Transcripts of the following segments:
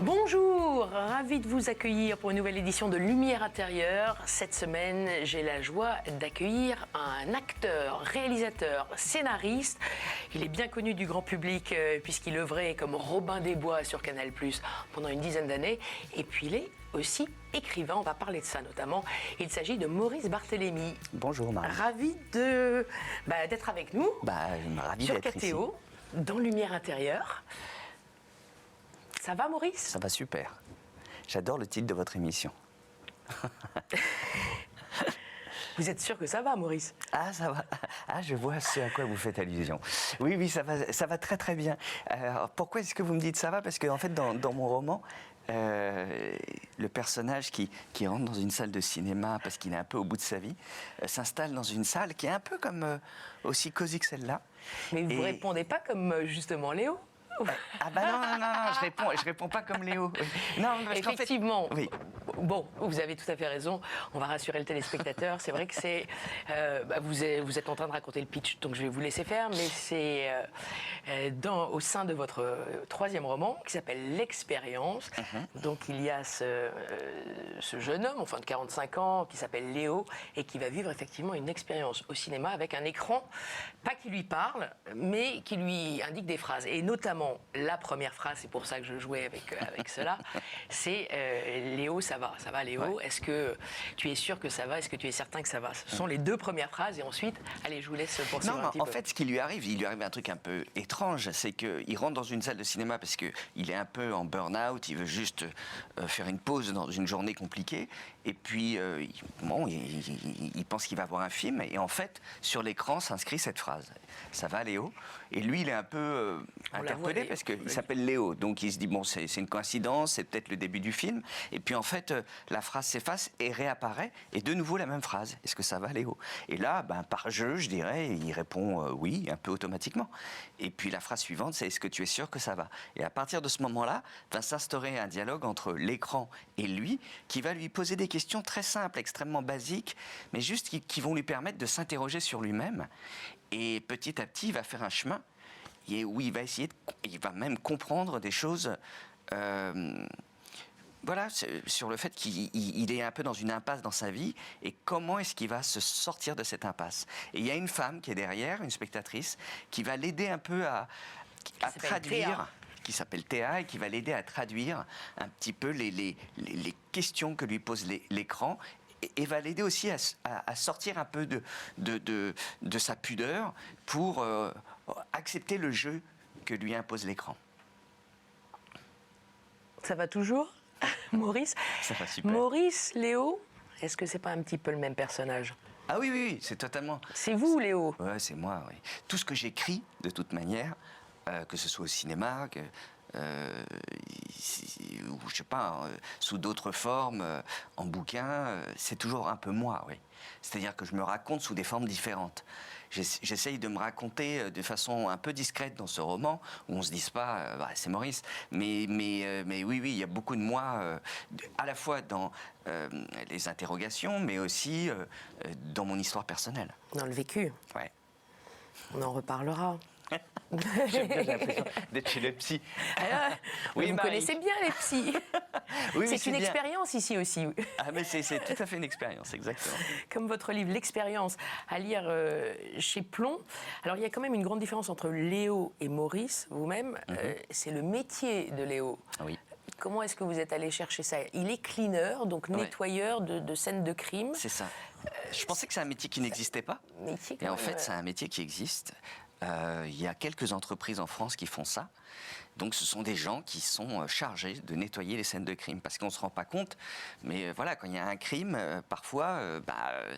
Bonjour, ravi de vous accueillir pour une nouvelle édition de Lumière intérieure. Cette semaine, j'ai la joie d'accueillir un acteur, réalisateur, scénariste. Il est bien connu du grand public puisqu'il œuvrait comme Robin des Bois sur Canal+ pendant une dizaine d'années. Et puis il est aussi écrivain, on va parler de ça notamment. Il s'agit de Maurice Barthélémy. Bonjour Marie. Ravi d'être avec nous ravi sur d'être ici. KTO, dans Lumière intérieure. Ça va Maurice ? Ça va super. J'adore le titre de votre émission. Vous êtes sûr que ça va Maurice ? Ah, ça va. Ah, je vois ce à quoi vous faites allusion. Oui, ça va très très bien. Alors, pourquoi est-ce que vous me dites ça va ? Parce qu'en fait, dans mon roman, le personnage qui rentre dans une salle de cinéma parce qu'il est un peu au bout de sa vie, s'installe dans une salle qui est un peu comme aussi cosy que celle-là. Mais vous ne répondez pas comme justement Léo ? Ah bah non, je réponds pas comme Léo. Non, parce effectivement. Qu'en fait, oui. Bon, vous avez tout à fait raison. On va rassurer le téléspectateur. C'est vrai que c'est vous êtes en train de raconter le pitch, donc je vais vous laisser faire. Mais c'est au sein de votre troisième roman qui s'appelle L'Expérience. Donc il y a ce jeune homme, enfin de 45 ans, qui s'appelle Léo et qui va vivre effectivement une expérience au cinéma avec un écran, pas qui lui parle, mais qui lui indique des phrases. Et notamment la première phrase, c'est pour ça que je jouais avec cela, c'est Léo, ça va Léo, ouais. Est-ce que tu es sûr que ça va ? Est-ce que tu es certain que ça va ? Ce sont les deux premières phrases et ensuite, allez, je vous laisse poursuivre un petit peu. En fait, ce qui lui arrive, il lui arrive un truc un peu étrange, c'est qu'il rentre dans une salle de cinéma parce qu'il est un peu en burn-out, il veut juste faire une pause dans une journée compliquée, et puis il pense qu'il va voir un film, et en fait, sur l'écran s'inscrit cette phrase. Ça va Léo ? Et lui, il est un peu interpellé parce qu'il s'appelle Léo, donc il se dit, bon, c'est une coïncidence, c'est peut-être le début du film, et puis en fait, la phrase s'efface et réapparaît, et de nouveau la même phrase. Est-ce que ça va Léo ? Et là, par jeu, je dirais, il répond oui, un peu automatiquement. Et puis la phrase suivante, c'est est-ce que tu es sûr que ça va ? Et à partir de ce moment-là, va s'instaurer un dialogue entre l'écran et lui, qui va lui poser des questions très simples, extrêmement basiques, mais juste qui vont lui permettre de s'interroger sur lui-même. Et petit à petit, il va faire un chemin où il va il va même comprendre des choses, sur le fait qu'il est un peu dans une impasse dans sa vie, et comment est-ce qu'il va se sortir de cette impasse. Et il y a une femme qui est derrière, une spectatrice, qui va l'aider un peu à traduire, qui s'appelle Théa, et qui va l'aider à traduire un petit peu les questions que lui pose l'écran, et va l'aider aussi à sortir un peu de sa pudeur pour accepter le jeu que lui impose l'écran. Ça va toujours, Maurice ? Ça va super. Maurice, Léo, est-ce que c'est pas un petit peu le même personnage ? Ah oui, c'est totalement... C'est vous, Léo ? Ouais, c'est moi, oui. Tout ce que j'écris, de toute manière, que ce soit au cinéma, ou je sais pas, sous d'autres formes, en bouquin, c'est toujours un peu moi, oui. C'est-à-dire que je me raconte sous des formes différentes. J'essaye de me raconter de façon un peu discrète dans ce roman, où on ne se dise pas, c'est Maurice, mais oui, il y a beaucoup de moi, à la fois dans les interrogations, mais aussi dans mon histoire personnelle. Dans le vécu ? Ouais. On en reparlera. J'ai l'impression d'être chez le psy. Oui, vous connaissez bien les psys. Oui, c'est une expérience ici aussi. Ah, mais c'est tout à fait une expérience, exactement. Comme votre livre, L'Expérience, à lire chez Plomb. Alors, il y a quand même une grande différence entre Léo et Maurice, vous-même. C'est le métier de Léo. Oui. Comment est-ce que vous êtes allé chercher ça ? Il est cleaner, donc nettoyeur de scènes de crime. C'est ça. Je pensais que c'est un métier qui n'existait pas. Et en fait, c'est un métier qui existe. Il y a quelques entreprises en France qui font ça. Donc ce sont des gens qui sont chargés de nettoyer les scènes de crime, parce qu'on ne se rend pas compte, mais voilà, quand il y a un crime, parfois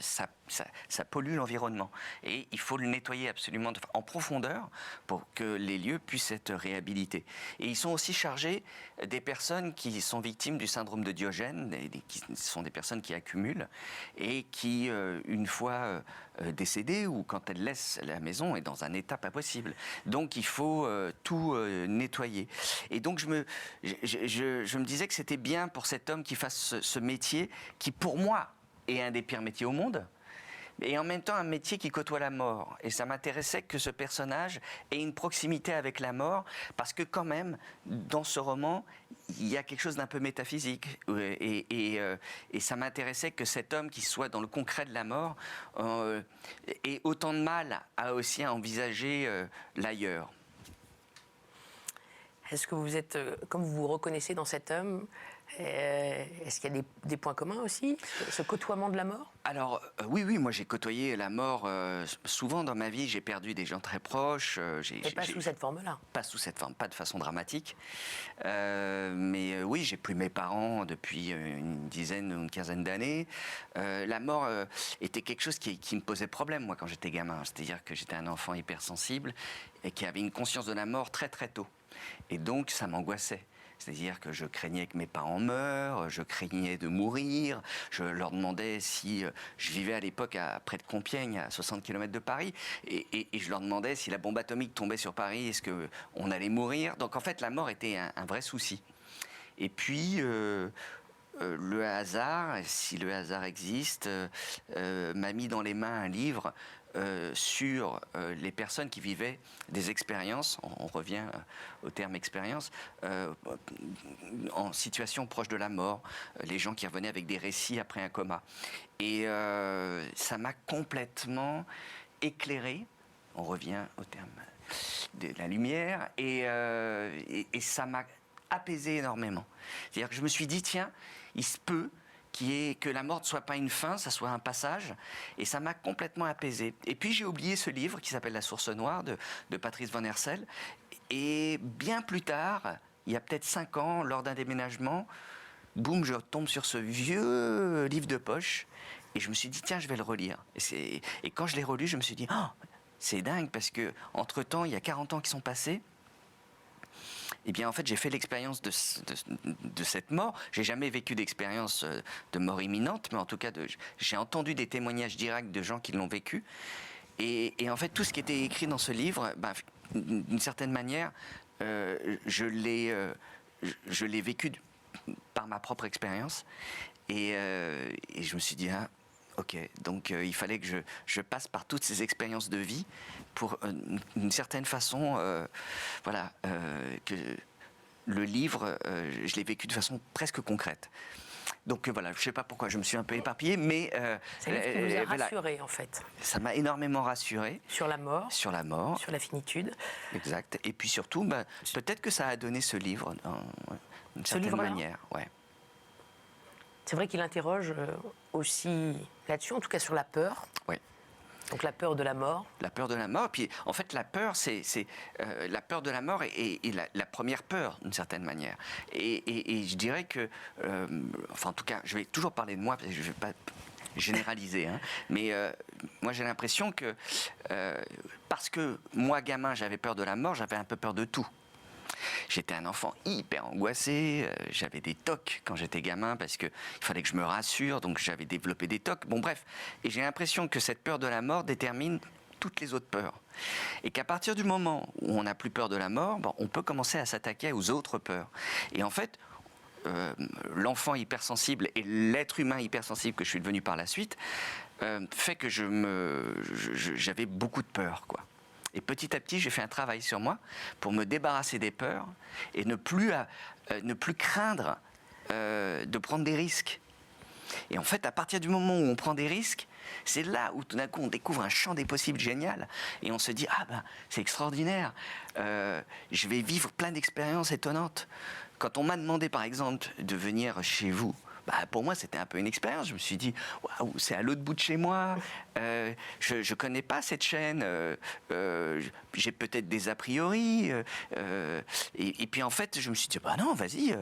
ça pollue l'environnement, et il faut le nettoyer absolument en profondeur pour que les lieux puissent être réhabilités. Et ils sont aussi chargés des personnes qui sont victimes du syndrome de Diogène, qui sont des personnes qui accumulent et qui, une fois décédées ou quand elles laissent la maison, est dans un état pas possible. Donc il faut tout nettoyer. Et donc je me disais que c'était bien pour cet homme qui fasse ce métier qui, pour moi, est un des pires métiers au monde, et en même temps un métier qui côtoie la mort. Et ça m'intéressait que ce personnage ait une proximité avec la mort, parce que quand même, dans ce roman, il y a quelque chose d'un peu métaphysique. Et ça m'intéressait que cet homme qui soit dans le concret de la mort ait autant de mal à aussi à envisager l'ailleurs. Est-ce que vous êtes, comme vous vous reconnaissez dans cet homme, est-ce qu'il y a des points communs aussi, ce côtoiement de la mort? Alors, oui, moi j'ai côtoyé la mort souvent dans ma vie. J'ai perdu des gens très proches. Mais pas sous cette forme-là. Pas sous cette forme, pas de façon dramatique. Mais oui, j'ai plus mes parents depuis une dizaine ou une quinzaine d'années. La mort était quelque chose qui me posait problème, moi, quand j'étais gamin. C'est-à-dire que j'étais un enfant hypersensible et qui avait une conscience de la mort très très tôt. Et donc, ça m'angoissait. C'est-à-dire que je craignais que mes parents meurent, je craignais de mourir, je leur demandais si... je vivais à l'époque près de Compiègne, à 60 km de Paris, et je leur demandais si la bombe atomique tombait sur Paris, est-ce qu'on allait mourir? Donc en fait, la mort était un vrai souci. Et puis... le hasard, si le hasard existe, m'a mis dans les mains un livre sur les personnes qui vivaient des expériences, on revient au terme expérience, en situation proche de la mort, les gens qui revenaient avec des récits après un coma. Et ça m'a complètement éclairé, on revient au terme de la lumière, et ça m'a apaisé énormément. C'est-à-dire que je me suis dit, tiens, il se peut que la mort ne soit pas une fin, ça soit un passage, et ça m'a complètement apaisé. Et puis j'ai oublié ce livre qui s'appelle La Source Noire de Patrice Van Hersel, et bien plus tard, il y a peut-être 5 ans, lors d'un déménagement, boum, je tombe sur ce vieux livre de poche, et je me suis dit, tiens, je vais le relire. Et quand je l'ai relu, je me suis dit, oh, c'est dingue, parce que entre-temps, il y a 40 ans qui sont passés. Eh bien, en fait, j'ai fait l'expérience de cette mort. J'ai jamais vécu d'expérience de mort imminente, mais en tout cas, j'ai entendu des témoignages directs de gens qui l'ont vécu. Et en fait, tout ce qui était écrit dans ce livre, ben, d'une certaine manière, je l'ai vécu par ma propre expérience. Et je me suis dit, ah, ok, donc il fallait que je passe par toutes ces expériences de vie pour, d'une certaine façon, que le livre, je l'ai vécu de façon presque concrète. Donc voilà, je ne sais pas pourquoi je me suis un peu éparpillé, mais... C'est un livre qui vous a rassuré, en fait. Ça m'a énormément rassuré. Sur la mort. Sur la mort. Sur la finitude. Exact. Et puis surtout, peut-être que ça a donné ce livre d'une certaine manière. Ouais. C'est vrai qu'il interroge aussi là-dessus, en tout cas sur la peur. Oui. Donc la peur de la mort. La peur de la mort. Puis en fait, la peur, c'est la peur de la mort est la première peur d'une certaine manière. Et je dirais que, enfin en tout cas, je vais toujours parler de moi parce que je ne vais pas généraliser, hein, mais moi j'ai l'impression que parce que moi gamin j'avais peur de la mort, j'avais un peu peur de tout. J'étais un enfant hyper angoissé, j'avais des tocs quand j'étais gamin parce qu'il fallait que je me rassure, donc j'avais développé des tocs. Bon bref, et j'ai l'impression que cette peur de la mort détermine toutes les autres peurs. Et qu'à partir du moment où on n'a plus peur de la mort, on peut commencer à s'attaquer aux autres peurs. Et en fait, l'enfant hypersensible et l'être humain hypersensible que je suis devenu par la suite fait que j'avais beaucoup de peur, quoi. Et petit à petit, j'ai fait un travail sur moi pour me débarrasser des peurs et ne plus craindre de prendre des risques. Et en fait, à partir du moment où on prend des risques, c'est là où tout d'un coup on découvre un champ des possibles génial et on se dit ah ben c'est extraordinaire, je vais vivre plein d'expériences étonnantes. Quand on m'a demandé par exemple de venir chez vous, pour moi, c'était un peu une expérience. Je me suis dit, waouh, c'est à l'autre bout de chez moi. Je ne connais pas cette chaîne. J'ai peut-être des a priori. Et puis en fait, je me suis dit, non, vas-y,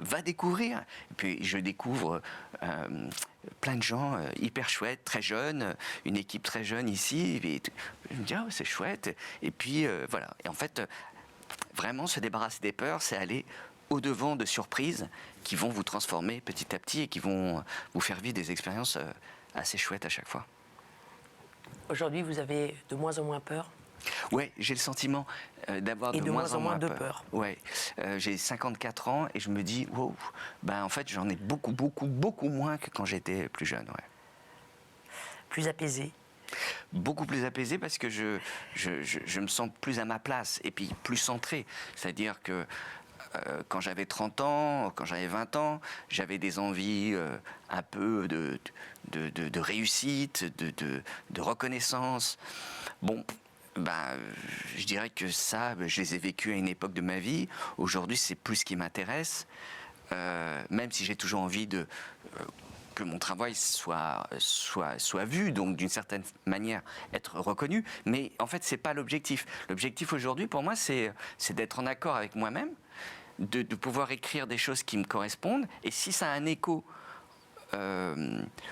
va découvrir. Et puis je découvre plein de gens hyper chouettes, très jeunes, une équipe très jeune ici. Et je me dis, c'est chouette. Et puis voilà. Et en fait, vraiment, se débarrasser des peurs, c'est aller au-devant de surprises qui vont vous transformer petit à petit et qui vont vous faire vivre des expériences assez chouettes à chaque fois. Aujourd'hui, vous avez de moins en moins peur ? Oui, j'ai le sentiment d'avoir de moins en moins de peur. Ouais. J'ai 54 ans et je me dis, wow, en fait, j'en ai beaucoup, beaucoup, beaucoup moins que quand j'étais plus jeune. Ouais. Plus apaisé ? Beaucoup plus apaisé parce que je me sens plus à ma place et puis plus centré. C'est-à-dire que quand j'avais 30 ans, quand j'avais 20 ans, j'avais des envies un peu de réussite, de reconnaissance. Bon, ben, je dirais que ça, je les ai vécus à une époque de ma vie. Aujourd'hui, c'est plus ce qui m'intéresse, même si j'ai toujours envie que mon travail soit vu, donc d'une certaine manière être reconnu. Mais en fait, c'est pas l'objectif. L'objectif aujourd'hui, pour moi, c'est d'être en accord avec moi-même, de pouvoir écrire des choses qui me correspondent. Et si ça a un écho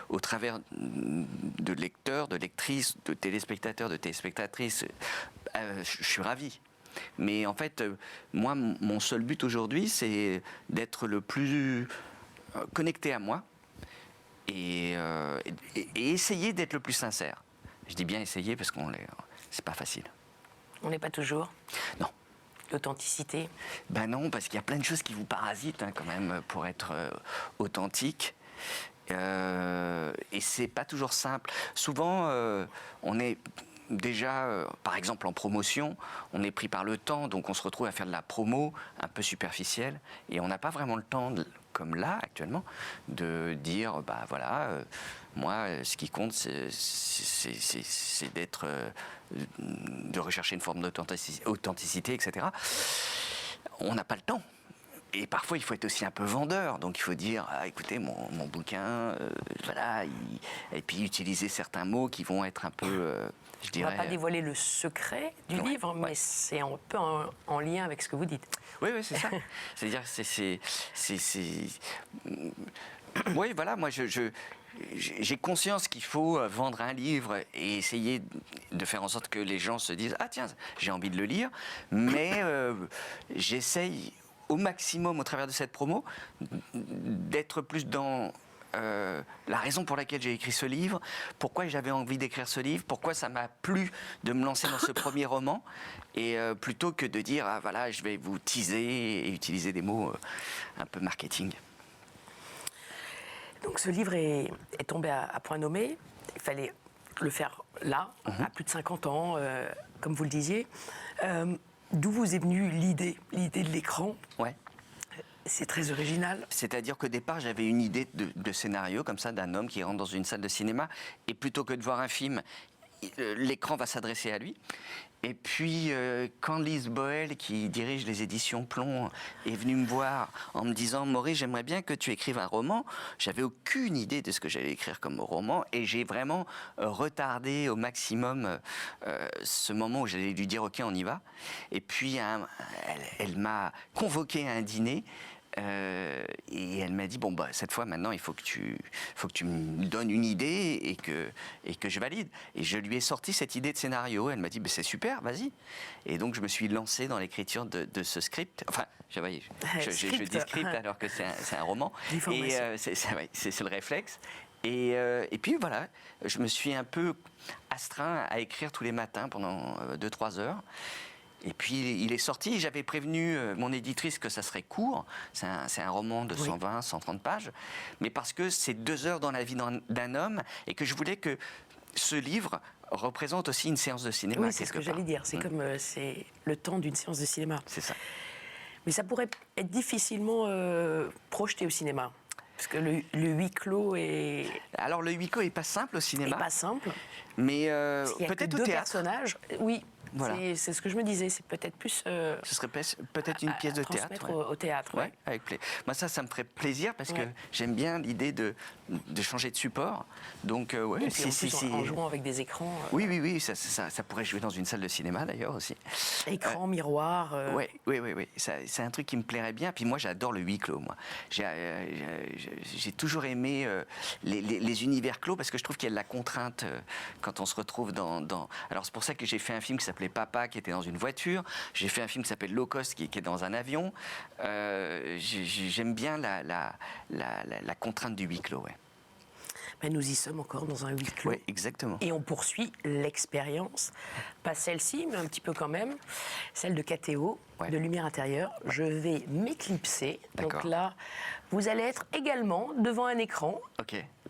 au travers de lecteurs, de lectrices, de téléspectateurs, de téléspectatrices, je suis ravi. Mais en fait, moi, mon seul but aujourd'hui, c'est d'être le plus connecté à moi et essayer d'être le plus sincère. Je dis bien essayer parce c'est pas facile. On n'est pas toujours. Non. L'authenticité. Ben non, parce qu'il y a plein de choses qui vous parasitent quand même pour être authentique. Et c'est pas toujours simple. Souvent, on est déjà, par exemple en promotion, on est pris par le temps, donc on se retrouve à faire de la promo un peu superficielle, et on n'a pas vraiment le temps, comme là actuellement, de dire, bah voilà, moi, ce qui compte, c'est de rechercher une forme d'authenticité, etc. On n'a pas le temps. Et parfois, il faut être aussi un peu vendeur. Donc, il faut dire, ah, écoutez, mon bouquin, voilà, et puis utiliser certains mots qui vont être un peu, je dirais... On ne va pas dévoiler le secret du livre, mais c'est un peu en lien avec ce que vous dites. Oui, c'est ça. C'est-à-dire, oui, voilà, moi, j'ai conscience qu'il faut vendre un livre et essayer de faire en sorte que les gens se disent, ah tiens, j'ai envie de le lire, mais j'essaye au maximum au travers de cette promo d'être plus dans la raison pour laquelle j'ai écrit ce livre, pourquoi j'avais envie d'écrire ce livre, pourquoi ça m'a plu de me lancer dans ce premier roman, et plutôt que de dire ah voilà, je vais vous teaser et utiliser des mots un peu marketing. Donc ce livre est tombé à point nommé. Il fallait le faire là, à plus de 50 ans, comme vous le disiez. D'où vous est venue l'idée de l'écran? Ouais. C'est très original. C'est-à-dire qu'au départ, j'avais une idée de scénario comme ça, d'un homme qui rentre dans une salle de cinéma, et plutôt que de voir un film, l'écran va s'adresser à lui. Et puis, quand Lise Boel, qui dirige les éditions Plomb, est venue me voir en me disant « Maurice, j'aimerais bien que tu écrives un roman », j'avais aucune idée de ce que j'allais écrire comme roman, et j'ai vraiment retardé au maximum ce moment où j'allais lui dire « Ok, on y va ». Et puis, elle m'a convoqué à un dîner, et elle m'a dit bon bah cette fois maintenant il faut que tu me donnes une idée et que je valide, et je lui ai sorti cette idée de scénario. Elle m'a dit bah, c'est super, vas-y. Et donc je me suis lancé dans l'écriture de ce script, enfin je dis script alors que c'est un roman, et c'est le réflexe. Et puis voilà, je me suis un peu astreint à écrire tous les matins pendant 2-3 heures. Et puis il est sorti, j'avais prévenu mon éditrice que ça serait court, c'est un roman de 120, 130 pages, mais parce que c'est 2 heures dans la vie d'un homme, et que je voulais que ce livre représente aussi une séance de cinéma. Oui, c'est ce que j'allais dire, c'est comme c'est le temps d'une séance de cinéma. C'est ça. Mais ça pourrait être difficilement projeté au cinéma, parce que le huis clos est... Alors le huis clos n'est pas simple au cinéma. Pas simple. Mais peut-être au théâtre. 2 personnages, oui. Voilà. C'est ce que je me disais, c'est peut-être plus... Ce serait peut-être une pièce de théâtre. Au théâtre, ouais. Avec plaisir. Moi, ça me ferait plaisir parce que j'aime bien l'idée de changer de support. Donc, ouais. En jouant avec des écrans... Oui, ça pourrait jouer dans une salle de cinéma d'ailleurs aussi. Écran, miroir... Oui. C'est un truc qui me plairait bien. Puis moi, j'adore le huis clos, moi. J'ai toujours aimé les univers clos parce que je trouve qu'il y a de la contrainte quand on se retrouve dans... Alors, c'est pour ça que j'ai fait un film qui s'appelait Papa, qui était dans une voiture. J'ai fait un film qui s'appelle Low Cost, qui est dans un avion. J'aime bien la contrainte du huis clos, ouais. Ben, nous y sommes encore dans un huis clos. Oui, exactement. Et on poursuit l'expérience, pas celle-ci, mais un petit peu quand même, celle de KTO, de lumière intérieure. Je vais m'éclipser. Donc là, vous allez être également devant un écran,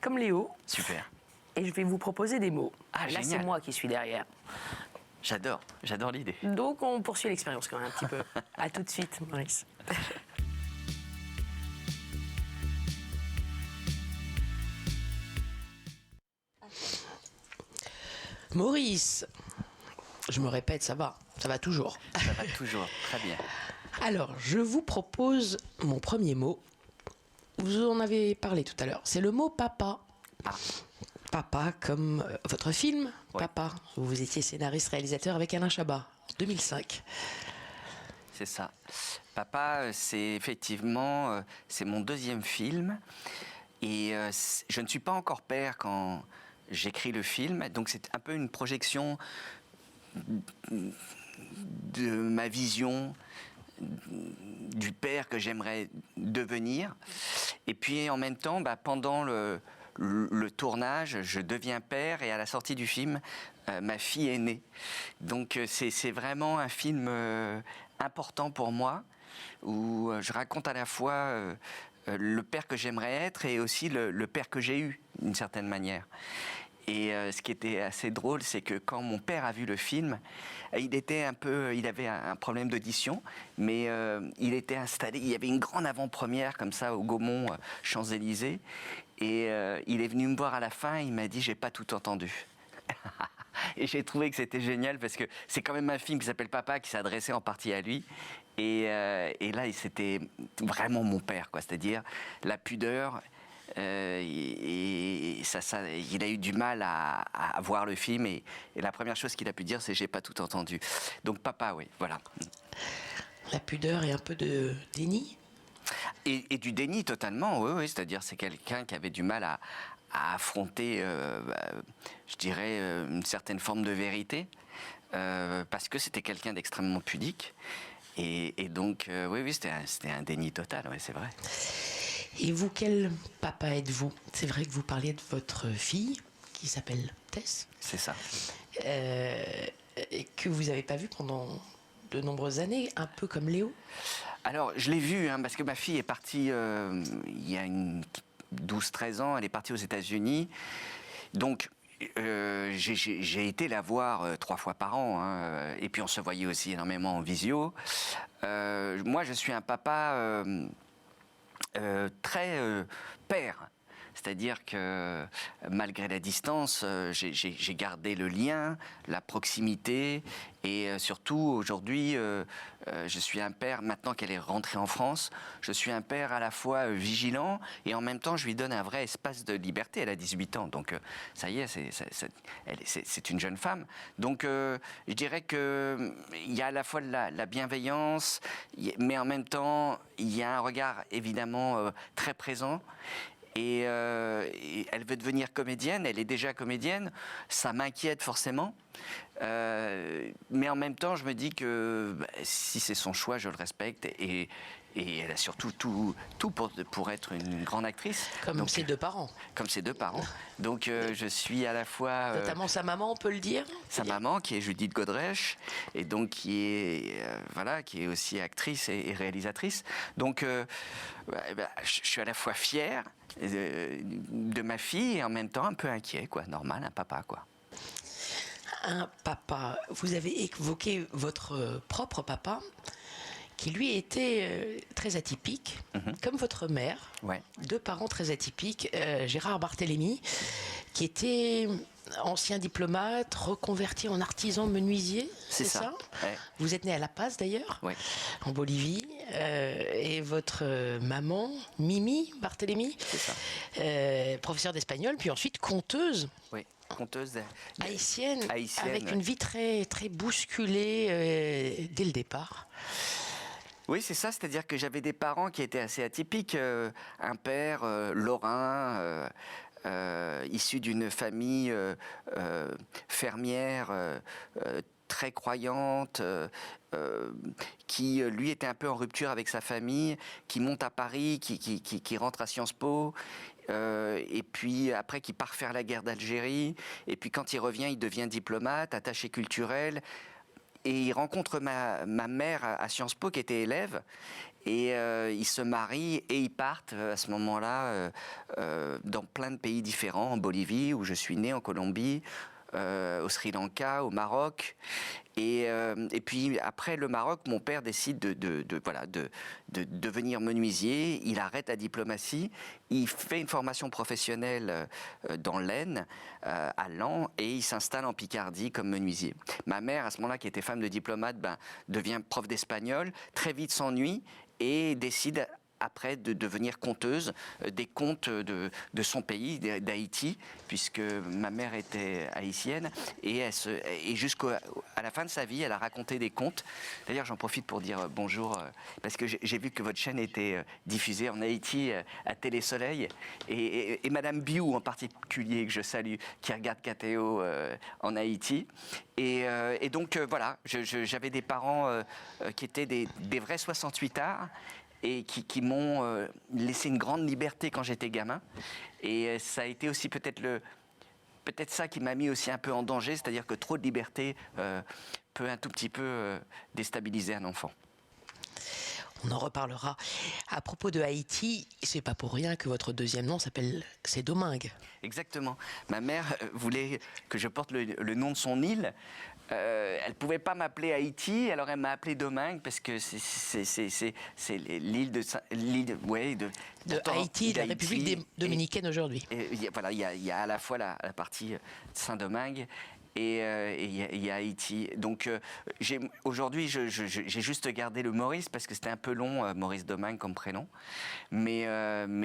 comme Léo. Super. Et je vais vous proposer des mots. Là, c'est moi qui suis derrière. J'adore l'idée. Donc on poursuit l'expérience quand même un petit peu. À tout de suite, Maurice. Maurice, je me répète, ça va toujours. Ça va toujours, très bien. Alors, je vous propose mon premier mot. Vous en avez parlé tout à l'heure. C'est le mot papa. Ah. Papa, comme votre film, Ouais. Papa. Où vous étiez scénariste-réalisateur avec Alain Chabat, 2005. C'est ça. Papa, c'est effectivement, c'est mon deuxième film. Et je ne suis pas encore père quand j'écris le film. Donc c'est un peu une projection de ma vision du père que j'aimerais devenir. Et puis en même temps, pendant le tournage, je deviens père et à la sortie du film, ma fille est née. Donc c'est vraiment un film important pour moi où je raconte à la fois le père que j'aimerais être et aussi le père que j'ai eu d'une certaine manière. Et ce qui était assez drôle, c'est que quand mon père a vu le film, il avait un problème d'audition, mais il était installé, il y avait une grande avant-première comme ça au Gaumont, Champs-Élysées, et il est venu me voir à la fin, il m'a dit « j'ai pas tout entendu ». Et j'ai trouvé que c'était génial parce que c'est quand même un film qui s'appelle Papa, qui s'adressait en partie à lui. Et là, c'était vraiment mon père, quoi. C'est-à-dire la pudeur. Et il a eu du mal à voir le film. Et la première chose qu'il a pu dire, c'est j'ai pas tout entendu. Donc Papa, oui, voilà. La pudeur et un peu de déni. Et du déni totalement, oui, oui. C'est-à-dire c'est quelqu'un qui avait du mal à affronter, je dirais, une certaine forme de vérité, parce que c'était quelqu'un d'extrêmement pudique. Et donc, oui, c'était un déni total, oui, c'est vrai. Et vous, quel papa êtes-vous? C'est vrai que vous parliez de votre fille, qui s'appelle Tess. C'est ça. Et que vous n'avez pas vue pendant de nombreuses années, un peu comme Léo. Alors, je l'ai vue, parce que ma fille est partie il y a 12-13 ans, elle est partie aux États-Unis. Donc, j'ai été la voir 3 fois par an, et puis on se voyait aussi énormément en visio. Moi, je suis un papa très père. C'est-à-dire que malgré la distance, j'ai gardé le lien, la proximité et surtout aujourd'hui, je suis un père, maintenant qu'elle est rentrée en France, je suis un père à la fois vigilant et en même temps je lui donne un vrai espace de liberté. Elle a 18 ans, donc ça y est, c'est une jeune femme. Donc je dirais qu'il y a à la fois la bienveillance, mais en même temps il y a un regard évidemment très présent. Et elle veut devenir comédienne, elle est déjà comédienne, ça m'inquiète forcément. Mais en même temps, je me dis que si c'est son choix, je le respecte. Et elle a surtout tout pour être une grande actrice. Comme donc, ses deux parents. Comme ses deux parents. Donc je suis à la fois... Notamment sa maman, on peut le dire. Sa maman, qui est Judith Godrèche, et donc qui est aussi actrice et réalisatrice. Donc je suis à la fois fier de ma fille et en même temps un peu inquiet, quoi. Normal, un papa, quoi. Un papa. Vous avez évoqué votre propre papa, qui lui était très atypique, comme votre mère. Ouais. Deux parents très atypiques. Gérard Barthélemy, qui était ancien diplomate, reconverti en artisan menuisier, c'est ça ouais. Vous êtes né à La Paz d'ailleurs, Ouais. en Bolivie, et votre maman, Mimi Barthélemy, C'est ça. professeure d'espagnol, puis ensuite conteuse. Oui, conteuse Haïtienne, haïtienne, avec une vie très, très bousculée dès le départ. Oui, c'est ça, c'est-à-dire que j'avais des parents qui étaient assez atypiques. Un père lorrain, issu d'une famille fermière très croyante, qui lui était un peu en rupture avec sa famille, qui monte à Paris, qui rentre à Sciences Po, et puis après qui part faire la guerre d'Algérie, et puis quand il revient, il devient diplomate, attaché culturel. Et il rencontre ma mère à Sciences Po, qui était élève, et ils se marient et ils partent à ce moment-là dans plein de pays différents, en Bolivie, où je suis né, en Colombie, au Sri Lanka, au Maroc. Et puis après le Maroc, mon père décide de devenir menuisier. Il arrête la diplomatie. Il fait une formation professionnelle dans l'Aisne, à Laon, et il s'installe en Picardie comme menuisier. Ma mère, à ce moment-là, qui était femme de diplomate, devient prof d'espagnol, très vite s'ennuie et décide après de devenir conteuse des contes de son pays, d'Haïti, puisque ma mère était haïtienne, et jusqu'à la fin de sa vie, elle a raconté des contes. D'ailleurs, j'en profite pour dire bonjour, parce que j'ai vu que votre chaîne était diffusée en Haïti à Télé Soleil, et Madame Biou en particulier, que je salue, qui regarde KTO en Haïti. Et donc, voilà, j'avais des parents qui étaient des vrais 68ards, et qui m'ont laissé une grande liberté quand j'étais gamin. Et ça a été aussi peut-être ça qui m'a mis aussi un peu en danger, c'est-à-dire que trop de liberté peut un tout petit peu déstabiliser un enfant. On en reparlera. À propos de Haïti, c'est pas pour rien que votre deuxième nom c'est Domingue. Exactement. Ma mère voulait que je porte le nom de son île. Elle ne pouvait pas m'appeler Haïti, alors elle m'a appelé Domingue parce que c'est l'île de Haïti, de la République dominicaine aujourd'hui. Voilà, il y a à la fois la partie Saint-Domingue et il y a Haïti. Donc aujourd'hui, j'ai juste gardé le Maurice parce que c'était un peu long, Maurice Domingue comme prénom. Mais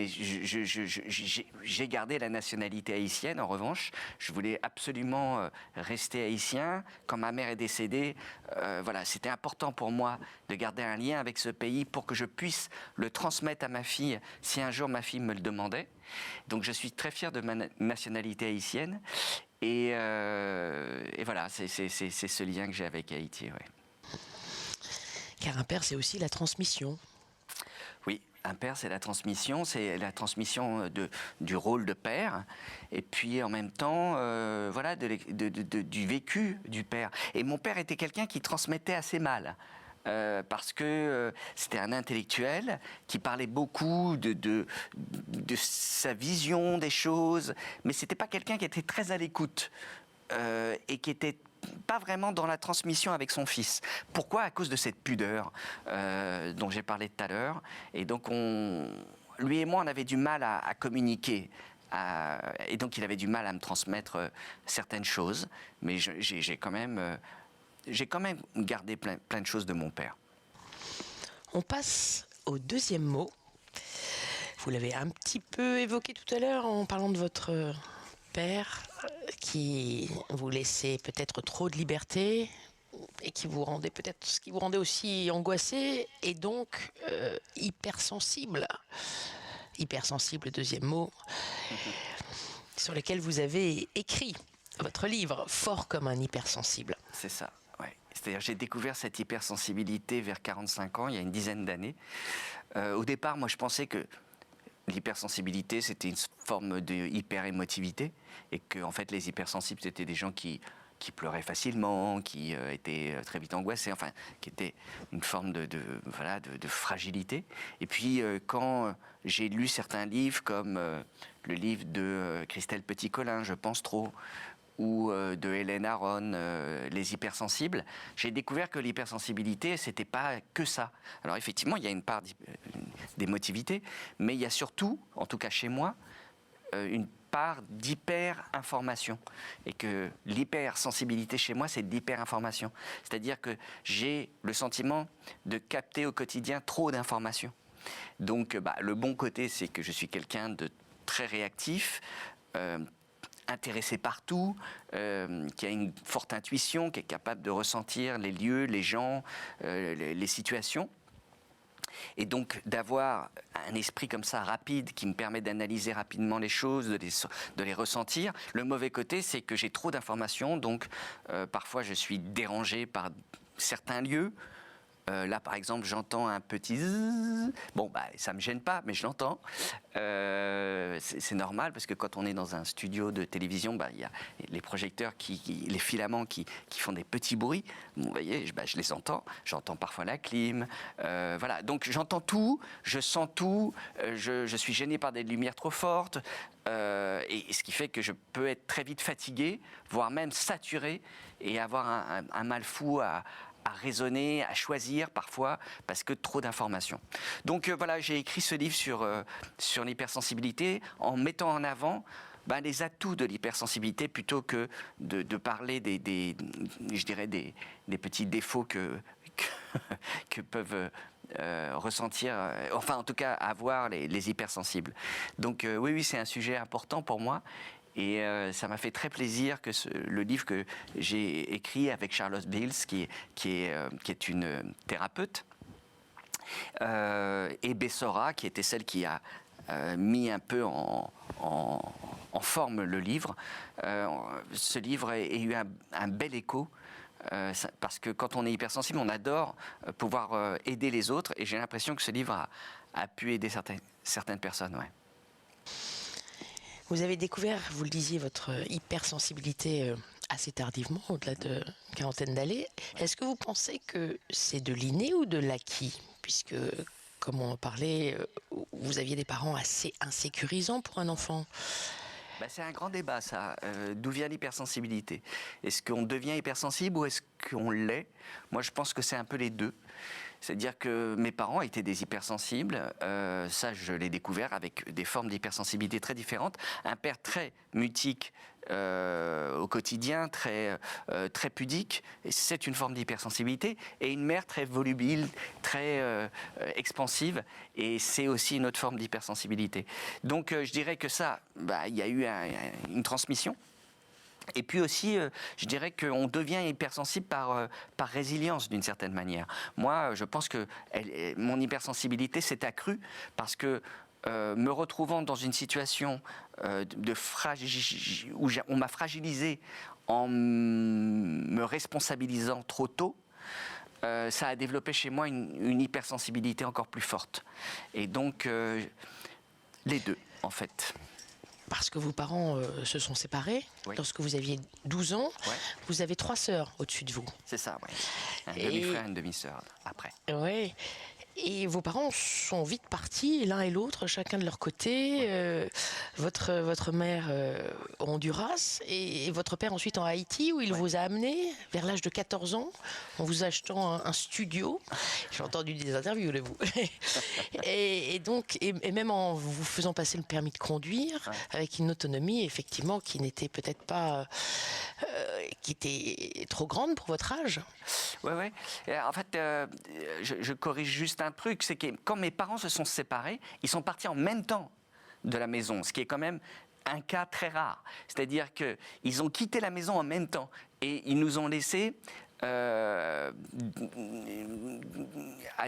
j'ai gardé la nationalité haïtienne en revanche. Je voulais absolument rester haïtien. Quand ma mère est décédée, voilà, c'était important pour moi de garder un lien avec ce pays pour que je puisse le transmettre à ma fille si un jour ma fille me le demandait. Donc je suis très fier de ma nationalité haïtienne. Et voilà, c'est ce lien que j'ai avec Haïti. Ouais. Car un père, c'est aussi la transmission. Oui, un père, c'est la transmission du rôle de père, et puis en même temps, voilà, du vécu du père. Et mon père était quelqu'un qui transmettait assez mal. Parce que c'était un intellectuel qui parlait beaucoup de sa vision des choses, mais c'était pas quelqu'un qui était très à l'écoute et qui était pas vraiment dans la transmission avec son fils. Pourquoi? À cause de cette pudeur dont j'ai parlé tout à l'heure. Et donc lui et moi, on avait du mal à communiquer. Et donc il avait du mal à me transmettre certaines choses, mais j'ai quand même gardé plein de choses de mon père. On passe au deuxième mot. Vous l'avez un petit peu évoqué tout à l'heure en parlant de votre père qui vous laissait peut-être trop de liberté et qui vous rendait aussi angoissé et donc hypersensible. Hypersensible, deuxième mot, sur lequel vous avez écrit votre livre, Fort comme un hypersensible. C'est ça. C'est-à-dire, j'ai découvert cette hypersensibilité vers 45 ans, il y a une dizaine d'années. Au départ, moi, je pensais que l'hypersensibilité, c'était une forme de hyper-émotivité, et que, en fait, les hypersensibles, c'était des gens qui pleuraient facilement, qui étaient très vite angoissés, enfin, qui étaient une forme de fragilité. Et puis, quand j'ai lu certains livres, comme le livre de Christelle Petit-Colin, Je pense trop, ou de Hélène Aron, Les hypersensibles, j'ai découvert que l'hypersensibilité, c'était pas que ça. Alors effectivement, il y a une part d'émotivité, mais il y a surtout, en tout cas chez moi, une part d'hyper-information. Et que l'hypersensibilité chez moi, c'est de l'hyper-information. C'est-à-dire que j'ai le sentiment de capter au quotidien trop d'informations. Donc le bon côté, c'est que je suis quelqu'un de très réactif, intéressé partout, qui a une forte intuition, qui est capable de ressentir les lieux, les gens, les situations. Et donc d'avoir un esprit comme ça rapide qui me permet d'analyser rapidement les choses, de les ressentir. Le mauvais côté, c'est que j'ai trop d'informations, donc parfois je suis dérangé par certains lieux, Là, par exemple, j'entends un petit zzzz. Bon, bah, ça me gêne pas, mais je l'entends. C'est normal parce que quand on est dans un studio de télévision, bah, il y a les projecteurs, les filaments qui font des petits bruits. Bon, vous voyez, je les entends. J'entends parfois la clim. Voilà. Donc j'entends tout, je sens tout. Je suis gêné par des lumières trop fortes. Et ce qui fait que je peux être très vite fatigué, voire même saturé, et avoir un mal fou à raisonner, à choisir parfois, parce que trop d'informations. Donc voilà, j'ai écrit ce livre sur l'hypersensibilité en mettant en avant les atouts de l'hypersensibilité plutôt que de parler je dirais des petits défauts que peuvent ressentir, enfin en tout cas avoir les hypersensibles. Donc oui, c'est un sujet important pour moi. Et ça m'a fait très plaisir que le livre que j'ai écrit avec Charlotte Beals, qui est une thérapeute, et Bessora, qui était celle qui a mis un peu en forme le livre. Ce livre a eu un bel écho. Parce que quand on est hypersensible, on adore pouvoir aider les autres. Et j'ai l'impression que ce livre a pu aider certaines personnes. Ouais. Vous avez découvert, vous le disiez, votre hypersensibilité assez tardivement, au-delà de quarantaine d'années. Est-ce que vous pensez que c'est de l'inné ou de l'acquis ? Puisque, comme on en parlait, vous aviez des parents assez insécurisants pour un enfant. C'est un grand débat, ça. D'où vient l'hypersensibilité ? Est-ce qu'on devient hypersensible ou est-ce qu'on l'est ? Moi, je pense que c'est un peu les deux. C'est-à-dire que mes parents étaient des hypersensibles. Ça, je l'ai découvert avec des formes d'hypersensibilité très différentes. Un père très mutique au quotidien, très pudique, c'est une forme d'hypersensibilité. Et une mère très volubile, très expansive, et c'est aussi une autre forme d'hypersensibilité. Donc, je dirais que ça, il y a eu une transmission. Et puis aussi, je dirais qu'on devient hypersensible par résilience d'une certaine manière. Moi, je pense que mon hypersensibilité s'est accrue parce que me retrouvant dans une situation où on m'a fragilisé en me responsabilisant trop tôt, ça a développé chez moi une hypersensibilité encore plus forte. Et donc, les deux, en fait. Parce que vos parents se sont séparés lorsque vous aviez 12 ans. Ouais. Vous avez 3 sœurs au-dessus de vous. C'est ça, oui. Un demi-frère et une demi-sœur après. Oui. Et vos parents sont vite partis, l'un et l'autre, chacun de leur côté. Votre mère au Honduras et votre père ensuite en Haïti, où il vous a amené vers l'âge de 14 ans en vous achetant un studio. J'ai entendu des interviews de vous. et même en vous faisant passer le permis de conduire avec une autonomie, effectivement, qui n'était peut-être pas... qui était trop grande pour votre âge. Oui. En fait, je corrige juste un truc, c'est que quand mes parents se sont séparés, ils sont partis en même temps de la maison, ce qui est quand même un cas très rare. C'est-à-dire qu'ils ont quitté la maison en même temps et ils nous ont laissés à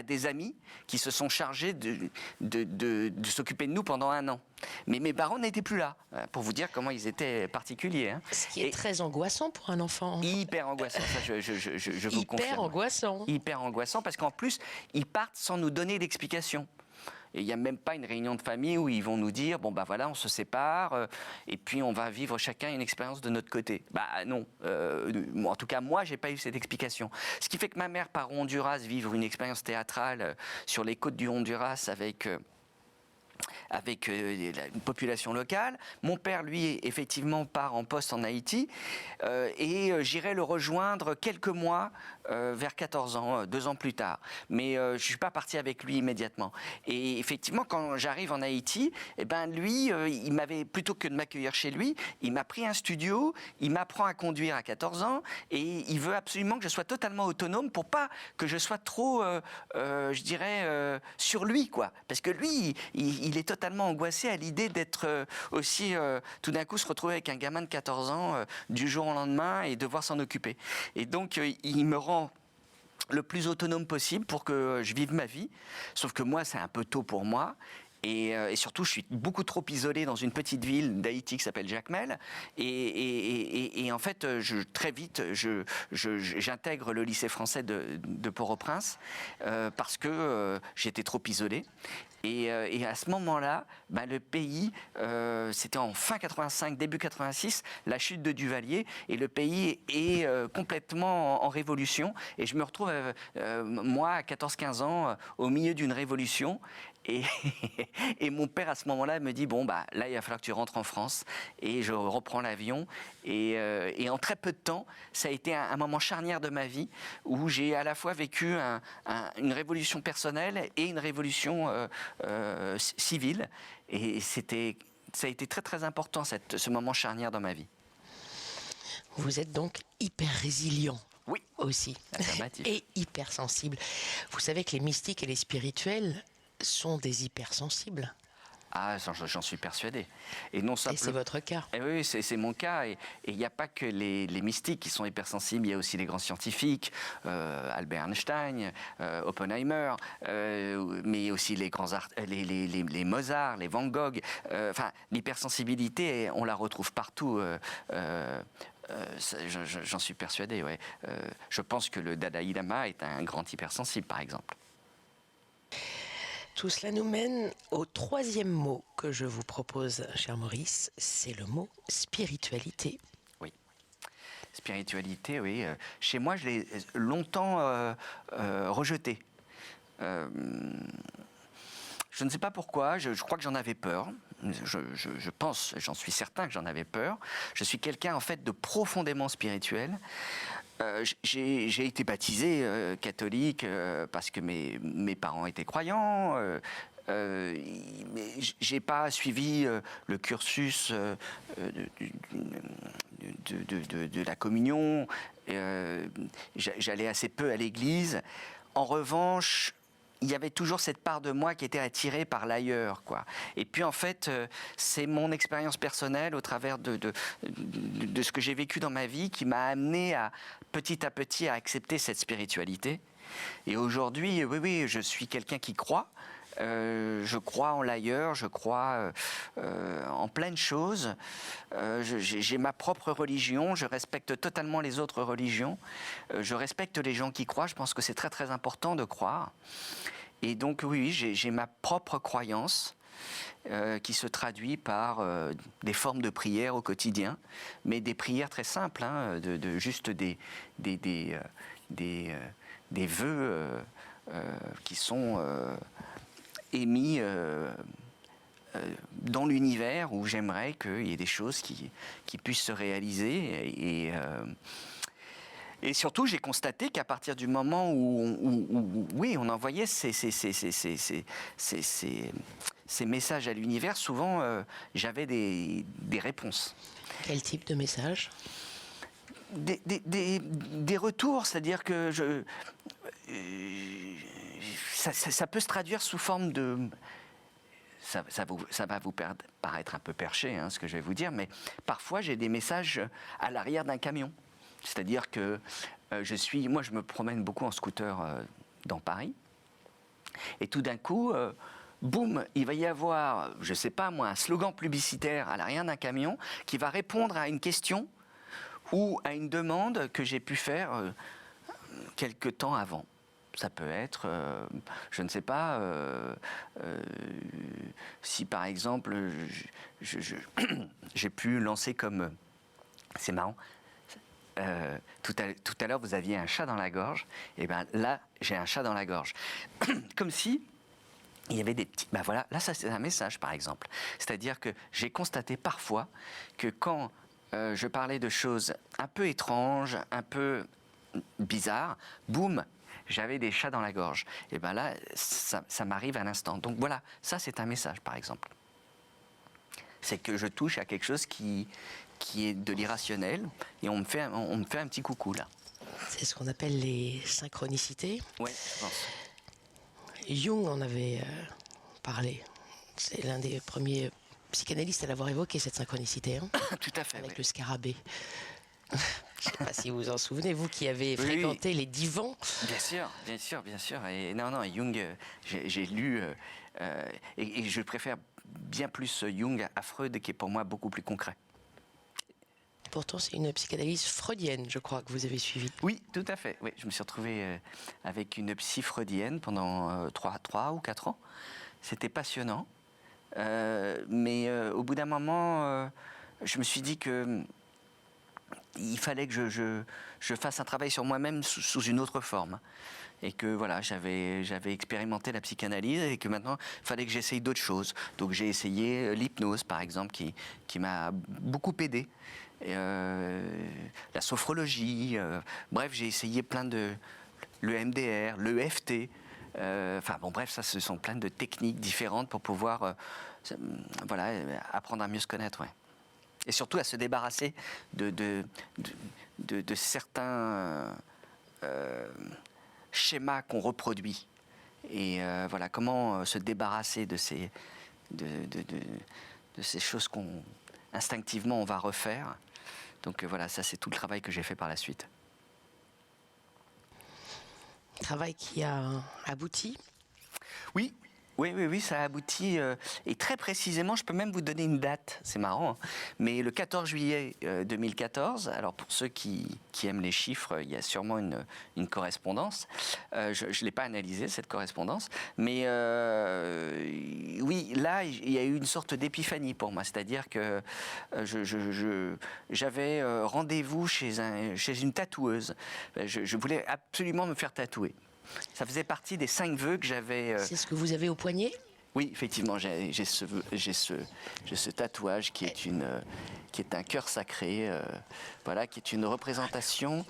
des amis qui se sont chargés de s'occuper de nous pendant 1 an. Mais mes parents n'étaient plus là, pour vous dire comment ils étaient particuliers. Hein. Ce qui est très angoissant pour un enfant. Hyper angoissant, ça je vous confirme. Hyper angoissant. Hyper angoissant, parce qu'en plus, ils partent sans nous donner d'explication. Et il n'y a même pas une réunion de famille où ils vont nous dire voilà, on se sépare et puis on va vivre chacun une expérience de notre côté. Non. En tout cas, moi, j'ai pas eu cette explication. Ce qui fait que ma mère part au Honduras vivre une expérience théâtrale sur les côtes du Honduras avec une population locale. Mon père, lui, effectivement, part en poste en Haïti et j'irai le rejoindre quelques mois vers 14 ans, 2 ans plus tard. Mais je ne suis pas parti avec lui immédiatement. Et effectivement, quand j'arrive en Haïti, lui, il m'avait, plutôt que de m'accueillir chez lui, il m'a pris un studio, il m'apprend à conduire à 14 ans et il veut absolument que je sois totalement autonome pour pas que je sois trop, je dirais, sur lui, quoi. Parce que lui, il est totalement angoissé à l'idée d'être aussi, tout d'un coup, se retrouver avec un gamin de 14 ans du jour au lendemain et devoir s'en occuper. Et donc, il me rend le plus autonome possible pour que je vive ma vie. Sauf que moi, c'est un peu tôt pour moi. Et surtout, je suis beaucoup trop isolé dans une petite ville d'Haïti qui s'appelle Jacmel. Et en fait, très vite, j'intègre le lycée français de Port-au-Prince parce que j'étais trop isolé. Et à ce moment-là, le pays, c'était en fin 85, début 86, la chute de Duvalier, et le pays est complètement en révolution. Et je me retrouve, moi, à 14-15 ans, au milieu d'une révolution. Et, et mon père, à ce moment-là, me dit, bon, là, il va falloir que tu rentres en France. Et je reprends l'avion. Et en très peu de temps, ça a été un moment charnière de ma vie où j'ai à la fois vécu une révolution personnelle et une révolution civile. Et ça a été très, très important, ce moment charnière dans ma vie. Vous êtes donc hyper résilient. Oui. Aussi. Et hypersensible. Vous savez que les mystiques et les spirituels sont des hypersensibles. Ah, j'en suis persuadé. Et non simplement. Et c'est votre cas. Et oui, c'est mon cas. Et il n'y a pas que les mystiques qui sont hypersensibles. Il y a aussi les grands scientifiques, Albert Einstein, Oppenheimer, mais aussi les grands les Mozart, les Van Gogh. Enfin, l'hypersensibilité, on la retrouve partout. J'en suis persuadé. Ouais. Je pense que le Dalaï Lama est un grand hypersensible, par exemple. Tout cela nous mène au troisième mot que je vous propose, cher Maurice, c'est le mot spiritualité. Oui. Spiritualité, oui. Chez moi, je l'ai longtemps rejeté. Je ne sais pas pourquoi, je crois que j'en avais peur. Je pense, j'en suis certain que j'en avais peur. Je suis quelqu'un, en fait, de profondément spirituel. J'ai été baptisé catholique parce que mes parents étaient croyants. Mais j'ai pas suivi le cursus de la communion. J'allais assez peu à l'église. En revanche, il y avait toujours cette part de moi qui était attirée par l'ailleurs, quoi. Et puis en fait, c'est mon expérience personnelle au travers de ce que j'ai vécu dans ma vie qui m'a amené petit à petit à accepter cette spiritualité. Et aujourd'hui, oui, je suis quelqu'un qui croit. Je crois en l'ailleurs, je crois en plein de choses. J'ai ma propre religion, je respecte totalement les autres religions. Je respecte les gens qui croient, je pense que c'est très très important de croire. Et donc oui, j'ai ma propre croyance qui se traduit par des formes de prières au quotidien, mais des prières très simples, hein, juste des vœux qui sont émis dans l'univers où j'aimerais qu'il y ait des choses qui puissent se réaliser. Et surtout, j'ai constaté qu'à partir du moment où oui, on envoyait ces messages à l'univers, souvent j'avais des réponses. Quel type de message ? Des retours, c'est-à-dire que ça peut se traduire sous forme de... Ça va vous paraître un peu perché, hein, ce que je vais vous dire, mais parfois j'ai des messages à l'arrière d'un camion. C'est-à-dire que moi je me promène beaucoup en scooter dans Paris, et tout d'un coup, boum, il va y avoir, je ne sais pas moi, un slogan publicitaire à l'arrière d'un camion qui va répondre à une question ou à une demande que j'ai pu faire quelque temps avant. Ça peut être, je ne sais pas, si par exemple j'ai pu lancer comme... C'est marrant. Tout à l'heure, vous aviez un chat dans la gorge. Et bien là, j'ai un chat dans la gorge. Comme si il y avait des petits... Ben voilà, là, ça c'est un message, par exemple. C'est-à-dire que j'ai constaté parfois que quand je parlais de choses un peu étranges, un peu bizarres, boum, j'avais des chats dans la gorge. Et bien là, ça m'arrive à l'instant. Donc voilà, ça c'est un message, par exemple. C'est que je touche à quelque chose qui est de l'irrationnel, et on me fait un petit coucou, là. C'est ce qu'on appelle les synchronicités. Oui, je pense. Jung en avait parlé. C'est l'un des premiers psychanalystes à l'avoir évoqué, cette synchronicité. Hein, tout à fait. avec oui. le scarabée. Je ne sais pas si vous vous en souvenez, vous qui avez fréquenté les divans. Bien sûr. Et non, Jung, j'ai lu Et je préfère bien plus Jung à Freud, qui est pour moi beaucoup plus concret. Pourtant, c'est une psychanalyse freudienne, je crois, que vous avez suivie. Oui, tout à fait. Oui, je me suis retrouvé avec une psy freudienne pendant 3 ou 4 ans. C'était passionnant. Mais au bout d'un moment, je me suis dit que il fallait que je fasse un travail sur moi-même sous une autre forme. Et que voilà, j'avais expérimenté la psychanalyse et que maintenant, il fallait que j'essaye d'autres choses. Donc j'ai essayé l'hypnose, par exemple, qui m'a beaucoup aidé. La sophrologie, bref, j'ai essayé plein de... le MDR, l'EFT. Enfin bon, bref, ça, ce sont plein de techniques différentes pour pouvoir voilà, apprendre à mieux se connaître. Ouais. Et surtout à se débarrasser de certains schémas qu'on reproduit. Et voilà, comment se débarrasser de ces choses qu'on instinctivement on va refaire. Donc voilà, ça c'est tout le travail que j'ai fait par la suite. Travail qui a abouti. Oui. Oui, ça a abouti. Et très précisément, je peux même vous donner une date, c'est marrant, hein, mais le 14 juillet 2014, alors pour ceux qui aiment les chiffres, il y a sûrement une correspondance. Je ne l'ai pas analysée, cette correspondance, mais oui, là, il y a eu une sorte d'épiphanie pour moi, c'est-à-dire que j'avais rendez-vous chez une tatoueuse. Je voulais absolument me faire tatouer. Ça faisait partie des 5 vœux que j'avais. C'est ce que vous avez au poignet ? Oui, effectivement, j'ai ce tatouage qui est un cœur sacré, voilà, qui est une représentation,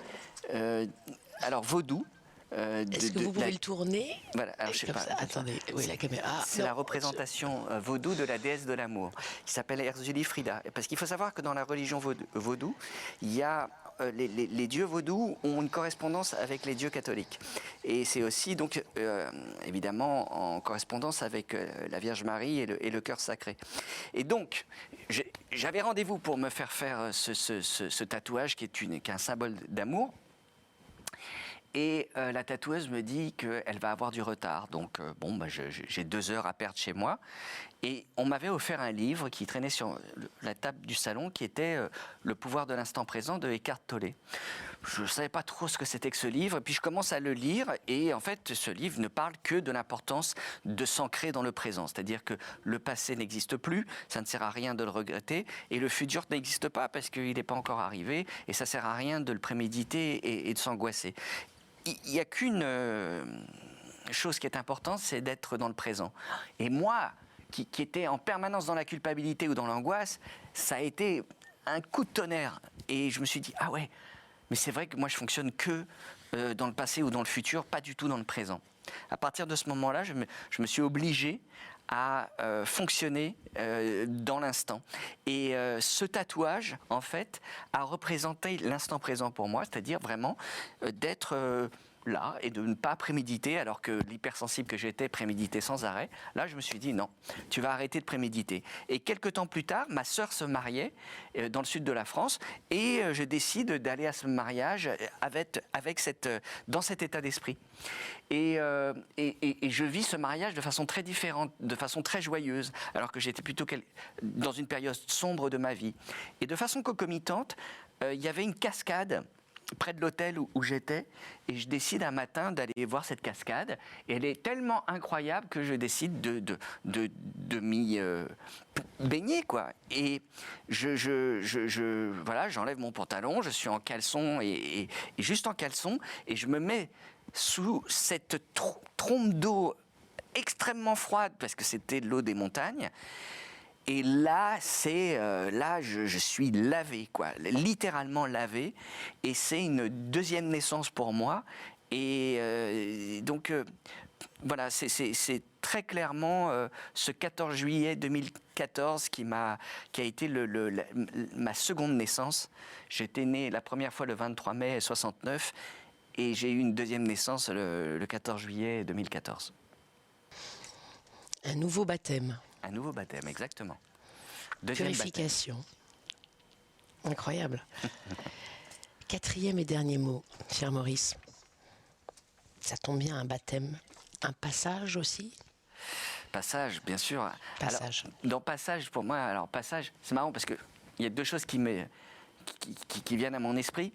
alors vaudou. Est-ce que vous pouvez le tourner ? Voilà, alors, je sais pas. Ça, attendez, oui, la caméra. C'est la représentation vaudou de la déesse de l'amour, qui s'appelle Erzulie Frida. Parce qu'il faut savoir que dans la religion vaudou, il y a les dieux vaudous ont une correspondance avec les dieux catholiques. Et c'est aussi, donc, évidemment, en correspondance avec la Vierge Marie et le cœur sacré. Et donc, j'avais rendez-vous pour me faire ce tatouage qui est un symbole d'amour. Et la tatoueuse me dit qu'elle va avoir du retard. Donc, bon, bah, j'ai 2 heures à perdre chez moi. Et on m'avait offert un livre qui traînait sur la table du salon, qui était Le pouvoir de l'instant présent de Eckhart Tolle. Je ne savais pas trop ce que c'était que ce livre. Et puis, je commence à le lire. Et en fait, ce livre ne parle que de l'importance de s'ancrer dans le présent. C'est-à-dire que le passé n'existe plus, ça ne sert à rien de le regretter. Et le futur n'existe pas parce qu'il n'est pas encore arrivé. Et ça ne sert à rien de le préméditer et de s'angoisser. Il n'y a qu'une chose qui est importante, c'est d'être dans le présent. Et moi, qui était en permanence dans la culpabilité ou dans l'angoisse, ça a été un coup de tonnerre. Et je me suis dit, ah ouais, mais c'est vrai que moi je fonctionne que dans le passé ou dans le futur, pas du tout dans le présent. À partir de ce moment-là, je me suis obligé à fonctionner dans l'instant. Et ce tatouage, en fait, a représenté l'instant présent pour moi, c'est-à-dire vraiment d'être là et de ne pas préméditer, alors que l'hypersensible que j'étais préméditait sans arrêt. Là, je me suis dit non, tu vas arrêter de préméditer. Et quelques temps plus tard, ma sœur se mariait dans le sud de la France et je décide d'aller à ce mariage dans cet état d'esprit. Et je vis ce mariage de façon très différente, de façon très joyeuse, alors que j'étais plutôt dans une période sombre de ma vie. Et de façon concomitante, il y avait une cascade près de l'hôtel où j'étais, et je décide un matin d'aller voir cette cascade, et elle est tellement incroyable que je décide de m'y baigner, quoi. Et voilà, j'enlève mon pantalon, je suis en caleçon, et juste en caleçon, et je me mets sous cette trompe d'eau extrêmement froide, parce que c'était de l'eau des montagnes. Et là, je suis lavé, quoi, littéralement lavé, et c'est une deuxième naissance pour moi. Et donc, voilà, c'est très clairement ce 14 juillet 2014 qui a été ma seconde naissance. J'étais né la première fois le 23 mai 69, et j'ai eu une deuxième naissance le 14 juillet 2014. Un nouveau baptême. Un nouveau baptême, exactement. Purification. Baptême. Incroyable. 4e et dernier mot, cher Maurice. Ça tombe bien, un baptême. Un passage aussi ? Passage, bien sûr. Passage. Alors, dans Passage, pour moi, alors Passage, c'est marrant parce qu'il y a deux choses qui viennent à mon esprit.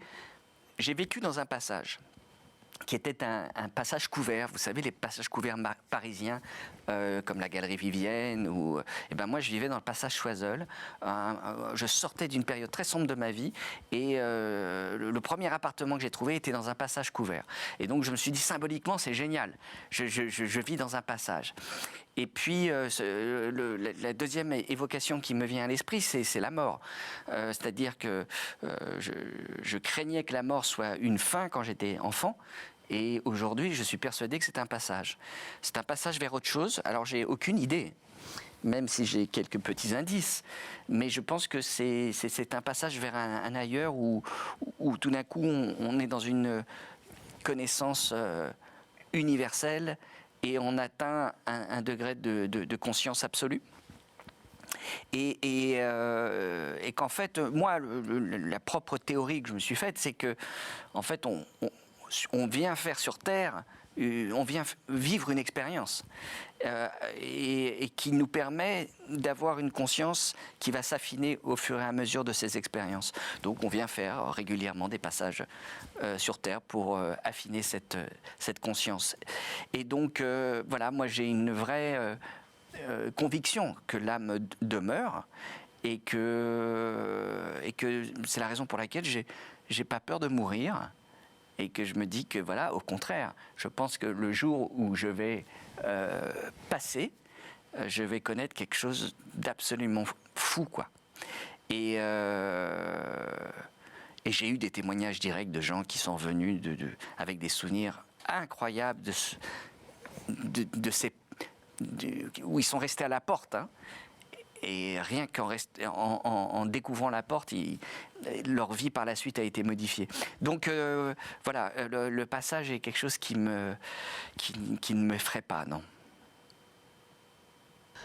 J'ai vécu dans un passage qui était un passage couvert, vous savez, les passages couverts parisiens, comme la Galerie Vivienne, ou, et ben moi je vivais dans le passage Choiseul. Je sortais d'une période très sombre de ma vie, et le premier appartement que j'ai trouvé était dans un passage couvert. Et donc je me suis dit, symboliquement, c'est génial, je vis dans un passage. Et puis, la deuxième évocation qui me vient à l'esprit, c'est la mort. C'est-à-dire que je craignais que la mort soit une fin quand j'étais enfant. Et aujourd'hui, je suis persuadé que c'est un passage. C'est un passage vers autre chose. Alors, j'ai aucune idée, même si j'ai quelques petits indices. Mais je pense que c'est un passage vers un ailleurs où tout d'un coup, on est dans une connaissance universelle et on atteint un degré de conscience absolue. Et qu'en fait, moi, la propre théorie que je me suis faite, c'est que, en fait, on vient faire sur Terre, on vient vivre une expérience et qui nous permet d'avoir une conscience qui va s'affiner au fur et à mesure de ces expériences. Donc on vient faire régulièrement des passages sur Terre pour affiner cette conscience. Et donc voilà, moi j'ai une vraie conviction que l'âme demeure et que c'est la raison pour laquelle j'ai pas peur de mourir. Et que je me dis que voilà, au contraire, je pense que le jour où je vais passer, je vais connaître quelque chose d'absolument fou, quoi. Et j'ai eu des témoignages directs de gens qui sont venus avec des souvenirs incroyables où ils sont restés à la porte, hein. Et rien qu'en découvrant la porte, leur vie par la suite a été modifiée. Donc voilà, le passage est quelque chose qui ne m'effraie pas, non.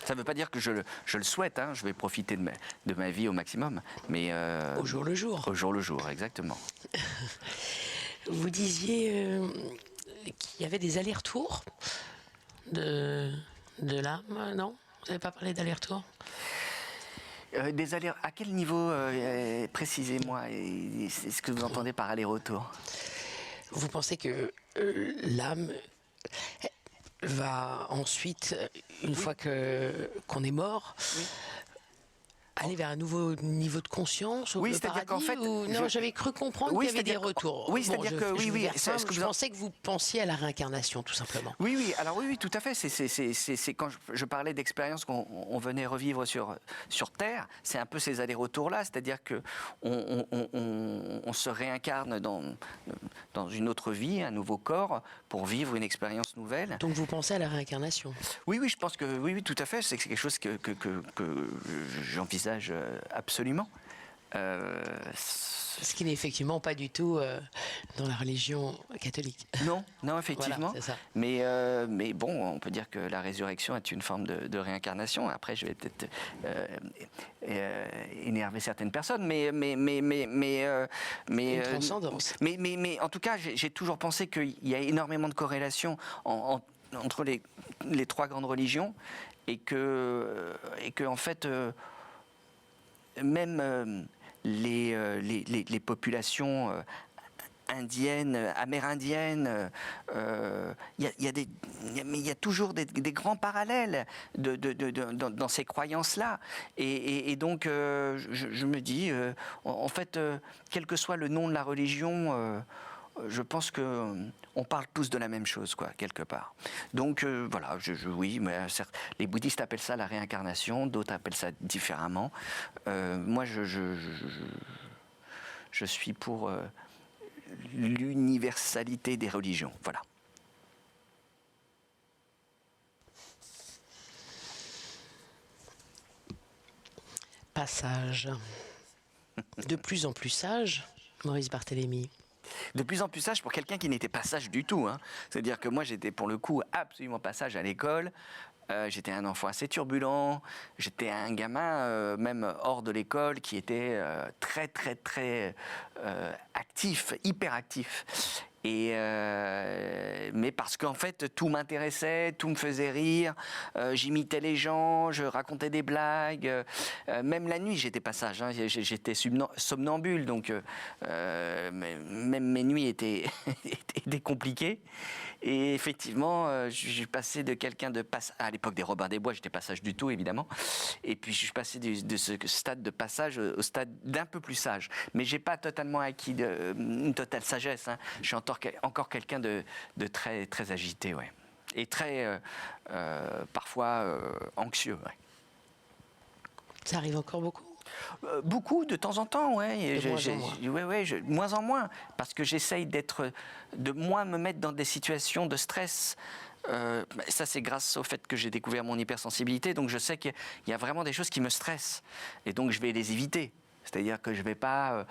Ça ne veut pas dire que je le souhaite, hein. Je vais profiter de ma vie au maximum, mais Au jour le jour. Au jour le jour, exactement. Vous disiez qu'il y avait des allers-retours de l'âme, non? Vous n'avez pas parlé d'aller-retour? Des allers, à quel niveau précisez-moi, c'est ce que vous entendez par aller-retour? Vous pensez que l'âme va ensuite, une fois qu'on est mort, aller vers un nouveau niveau de conscience, oui, le c'est-à-dire paradis, qu'en fait, ou... Non, j'avais cru comprendre qu'il y avait des retours. Oui, c'est-à-dire que oui, je pensais que vous pensiez à la réincarnation, tout simplement. Oui, alors oui, tout à fait. C'est quand je parlais d'expériences qu'on venait revivre sur Terre, c'est un peu ces allers-retours-là, c'est-à-dire que on se réincarne dans une autre vie, un nouveau corps, pour vivre une expérience nouvelle. Donc vous pensez à la réincarnation? Oui, je pense que oui, tout à fait. C'est quelque chose que j'envisage absolument. Ce qui n'est effectivement pas du tout dans la religion catholique. Non, effectivement. Voilà, c'est ça. Mais bon, on peut dire que la résurrection est une forme de réincarnation. Après, je vais peut-être énerver certaines personnes, mais une transcendance. Mais en tout cas, j'ai toujours pensé qu'il y a énormément de corrélations entre les trois grandes religions et que en fait même les populations indiennes, amérindiennes, il y a toujours des grands parallèles dans ces croyances-là. Et donc, je me dis, en fait, quel que soit le nom de la religion, je pense qu'on parle tous de la même chose, quoi, quelque part. Donc voilà, oui, mais certes, les bouddhistes appellent ça la réincarnation, d'autres appellent ça différemment. Moi, je suis pour l'universalité des religions, voilà. Passage. De plus en plus sage, Maurice Barthélémy. De plus en plus sage pour quelqu'un qui n'était pas sage du tout, hein. C'est-à-dire que moi, j'étais pour le coup absolument pas sage à l'école. J'étais un enfant assez turbulent. J'étais un gamin, même hors de l'école, qui était très actif, hyper actif. Mais parce qu'en fait, tout m'intéressait, tout me faisait rire. J'imitais les gens, je racontais des blagues. Même la nuit, j'étais pas sage. Hein, j'étais somnambule, donc même mes nuits étaient, étaient compliquées. Et effectivement, je suis passé de quelqu'un de passage. À l'époque des Robin des Bois, j'étais pas sage du tout, évidemment. Et puis je suis passé de ce stade de passage au stade d'un peu plus sage. Mais j'ai pas totalement acquis une totale sagesse. Hein. Je suis encore quelqu'un de très, très agité, ouais. Et très, parfois, anxieux. Ouais. Ça arrive encore beaucoup? Beaucoup, de temps en temps, ouais. De moins en moins. Moins en moins. Parce que j'essaye de moins me mettre dans des situations de stress. Ça, c'est grâce au fait que j'ai découvert mon hypersensibilité. Donc, je sais qu'il y a vraiment des choses qui me stressent. Et donc, je vais les éviter. C'est-à-dire que je ne vais pas...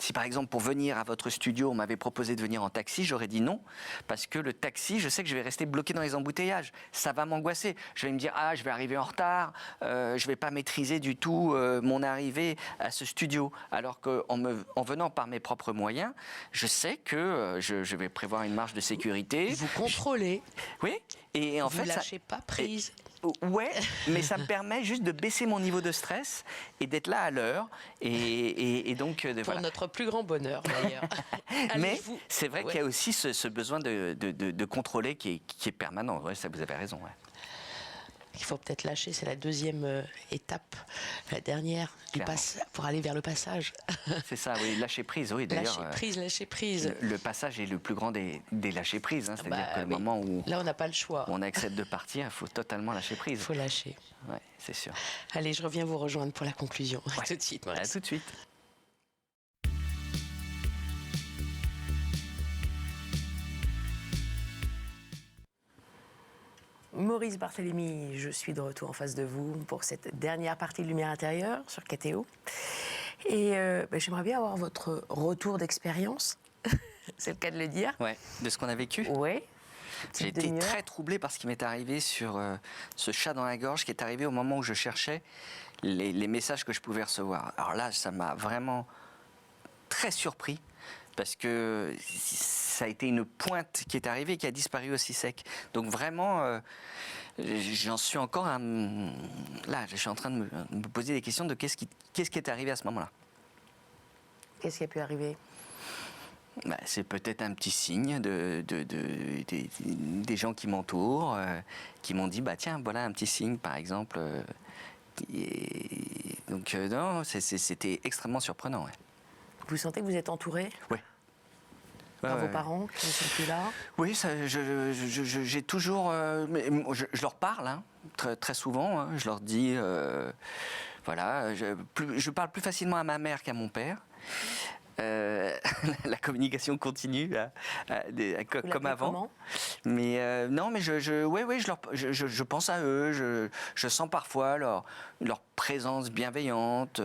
si par exemple pour venir à votre studio on m'avait proposé de venir en taxi, j'aurais dit non, parce que le taxi, je sais que je vais rester bloqué dans les embouteillages, ça va m'angoisser, je vais me dire je vais arriver en retard, je vais pas maîtriser du tout mon arrivée à ce studio, alors qu'en venant par mes propres moyens, je sais que je vais prévoir une marge de sécurité. Vous contrôlez. Oui, et en vous fait lâchez pas prise. Ouais, mais ça me permet juste de baisser mon niveau de stress et d'être là à l'heure. Et donc, Pour voilà. notre plus grand bonheur, d'ailleurs. Mais c'est vrai qu'il y a aussi ce besoin de contrôler qui est permanent. Ouais, ça, vous avez raison. Ouais. Il faut peut-être lâcher, c'est la deuxième étape, la dernière, pour aller vers le passage. C'est ça, oui, lâcher prise, oui. D'ailleurs, lâcher prise. Le passage est le plus grand des lâcher prises. Hein, c'est-à-dire que le oui. moment où là, on n'a pas le choix. on accepte de partir, il faut totalement lâcher prise. Il faut lâcher. Ouais, c'est sûr. Allez, je reviens vous rejoindre pour la conclusion. Ouais. À tout de suite, Maurice. À tout de suite. Maurice Barthélémy, je suis de retour en face de vous pour cette dernière partie de Lumière intérieure sur KTO. Et j'aimerais bien avoir votre retour d'expérience, c'est le cas de le dire. Ouais, de ce qu'on a vécu. Oui. J'ai été très troublé par ce qui m'est arrivé sur ce chat dans la gorge qui est arrivé au moment où je cherchais les messages que je pouvais recevoir. Alors là, ça m'a vraiment très surpris parce que ça a été une pointe qui est arrivée et qui a disparu aussi sec. Donc vraiment, j'en suis encore là, je suis en train de me poser des questions de qu'est-ce qui est arrivé à ce moment-là. Qu'est-ce qui a pu arriver ? C'est peut-être un petit signe des gens qui m'entourent, qui m'ont dit, tiens, voilà un petit signe, par exemple. Donc non, c'était extrêmement surprenant. Ouais. Vous sentez que vous êtes entouré ? Oui. Par vos parents qui ne sont plus là ? Oui, j'ai toujours... je leur parle, hein, très, très souvent. Hein, je leur dis... voilà, je parle plus facilement à ma mère qu'à mon père. La communication continue comme avant. Comment ? Mais non, mais je pense à eux. Je sens parfois leur présence bienveillante.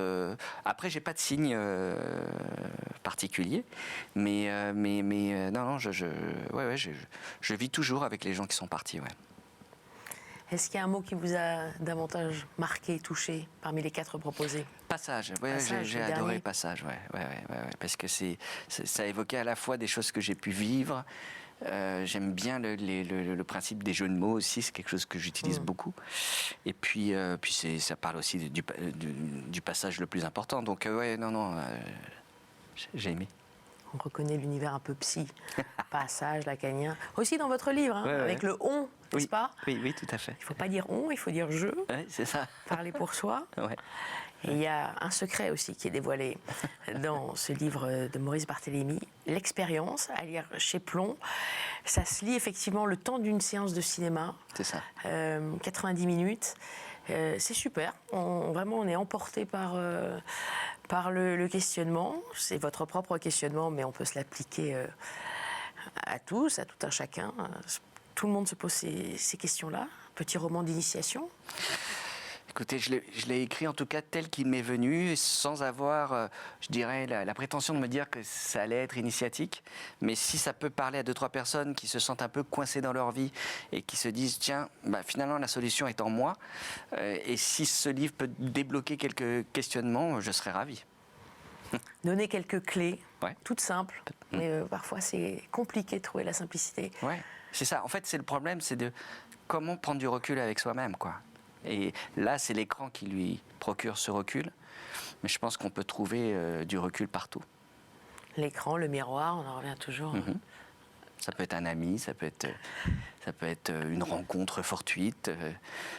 Après, j'ai pas de signe particulier, mais non, je vis toujours avec les gens qui sont partis. Ouais. Est-ce qu'il y a un mot qui vous a davantage marqué, touché, parmi les 4 proposés ? Passage, j'ai adoré Passage, ouais, parce que ça évoquait à la fois des choses que j'ai pu vivre. J'aime bien le principe des jeux de mots aussi, c'est quelque chose que j'utilise beaucoup. Et puis ça parle aussi du passage le plus important. Donc j'ai aimé. On reconnaît l'univers un peu psy, Passage, lacanien. Aussi dans votre livre, avec le on, n'est-ce pas ? Oui, tout à fait. Il ne faut pas dire on, il faut dire je. Oui, c'est ça. Parler pour soi. Ouais. Et il y a un secret aussi qui est dévoilé dans ce livre de Maurice Barthélémy, l'expérience, à lire chez Plomb. Ça se lit effectivement le temps d'une séance de cinéma. C'est ça. 90 minutes. C'est super. Vraiment, on est emporté par le questionnement. C'est votre propre questionnement, mais on peut se l'appliquer à tous, à tout un chacun. Tout le monde se pose ces questions-là. Petit roman d'initiation. Écoutez, je l'ai écrit en tout cas tel qu'il m'est venu, sans avoir, je dirais, la prétention de me dire que ça allait être initiatique. Mais si ça peut parler à 2-3 personnes qui se sentent un peu coincées dans leur vie et qui se disent, tiens, finalement la solution est en moi, et si ce livre peut débloquer quelques questionnements, je serais ravi. donner quelques clés, Ouais. toutes simples, mais parfois c'est compliqué de trouver la simplicité. Ouais, c'est ça. En fait, c'est le problème, c'est de comment prendre du recul avec soi-même, quoi. Et là, c'est l'écran qui lui procure ce recul. Mais je pense qu'on peut trouver du recul partout. L'écran, le miroir, on en revient toujours. Ça peut être un ami, ça peut être une rencontre fortuite,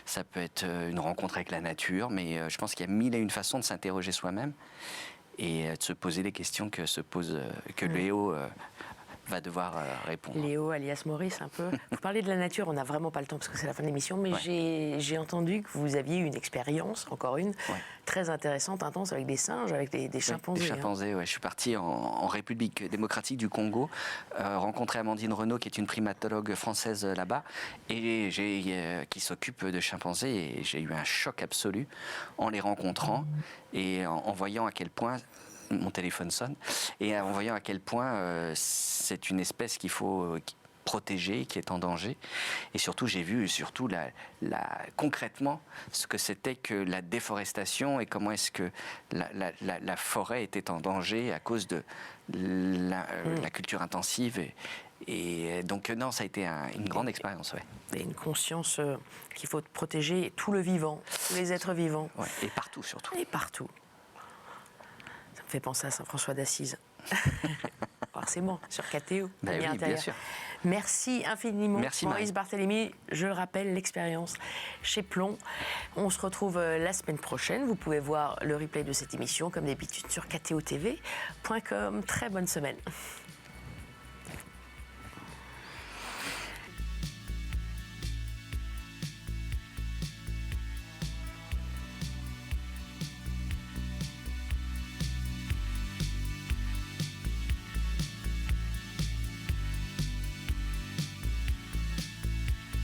ça peut être une rencontre avec la nature, mais je pense qu'il y a mille et une façons de s'interroger soi-même et de se poser les questions que Léo va devoir répondre. Léo, alias Maurice, un peu. Vous parlez de la nature, on n'a vraiment pas le temps parce que c'est la fin de l'émission, mais j'ai entendu que vous aviez une expérience, encore une, très intéressante, intense, avec des singes, avec des chimpanzés. Des chimpanzés, ouais. Je suis parti en République démocratique du Congo, rencontrer Amandine Renaud, qui est une primatologue française là-bas, et qui s'occupe de chimpanzés, et j'ai eu un choc absolu en les rencontrant, et en voyant à quel point... Mon téléphone sonne, et en voyant à quel point c'est une espèce qu'il faut protéger, qui est en danger. Et surtout, j'ai vu concrètement ce que c'était que la déforestation et comment est-ce que la forêt était en danger à cause de la culture intensive. Et donc, non, ça a été une grande expérience. Ouais. Et une conscience qu'il faut protéger tout le vivant, tous les êtres vivants. Ouais, et partout, surtout. Et partout. Ça me fait penser à Saint-François d'Assise. Forcément, sur KTO. Ben oui, bien sûr. Merci infiniment, Merci, Maurice Marie. Barthélémy. Je le rappelle, l'expérience chez Plomb. On se retrouve la semaine prochaine. Vous pouvez voir le replay de cette émission, comme d'habitude, sur ktotv.com. Très bonne semaine.